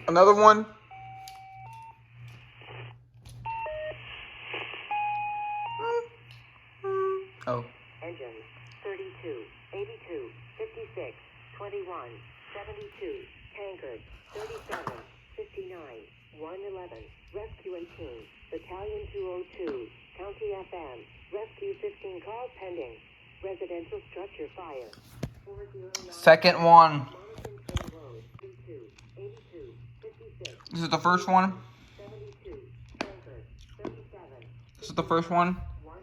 Another one. Oh. Engines 32, 82, 56, 21, 72. Tankers 37, 59, 111. Rescue 18, Battalion 202, County FM. Rescue 15 calls pending. Residential structure fire. 409. Second one. Monitoring Trail Road 32, 82, 56. This is the first one. 72. Tankers 37. This is the first one. 1.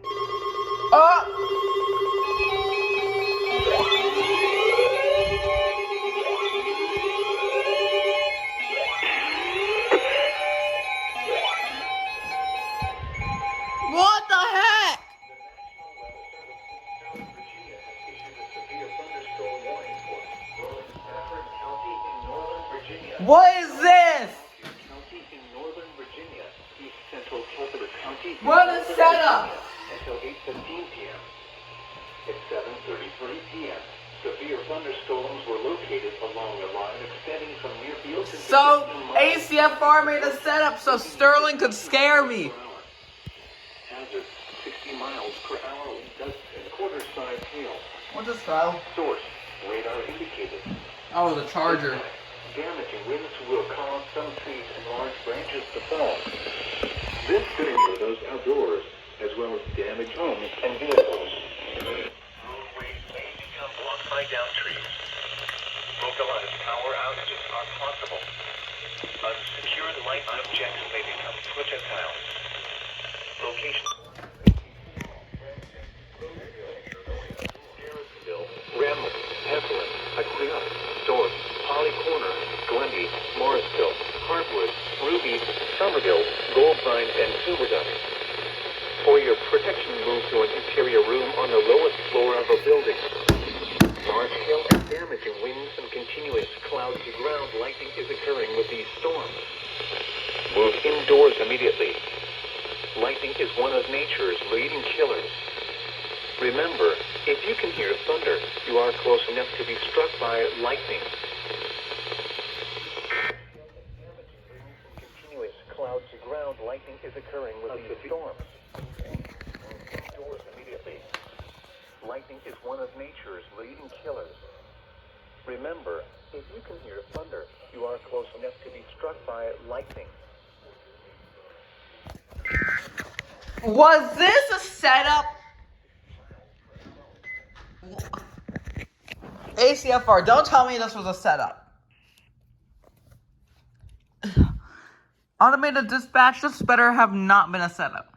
What the heck? What is this? County in northern Virginia, east central Capital County. What a setup! Until 8:15 p.m. At 7:33 p.m., severe thunderstorms were located along a line extending from near Beale to So 15 miles ACFR made a setup so Sterling could scare me. per hour. Hazard 60 miles per hour with dust and quarter-size hail. What's this file? Source radar indicated. Oh, the charger. Damaging winds will cause some trees and large branches to fall. This could injure those outdoors, as well as damage homes and vehicles. Roadways may become blocked by downed trees. Localized power outages are possible. Unsecured light objects may become projectiles. Location. Ramlin, Evelyn, Aquila, Dorp, Holly Corner, Grundy, Morrisville, Hartwood, Ruby, Somerville, Goldvine, and Silverdine. For your protection, move to an interior room on the lowest floor of a building. Large-scale and damaging winds and continuous cloud-to-ground lightning is occurring with these storms. Move indoors immediately. Lightning is one of nature's leading killers. Remember, if you can hear thunder, you are close enough to be struck by lightning. Continuous cloud-to-ground lightning is occurring with these storms. Indoors immediately. Lightning is one of nature's leading killers. Remember, if you can hear thunder, you are close enough to be struck by lightning. Was this a setup? ACFR, don't tell me this was a setup. Automated dispatch, this better have not been a setup.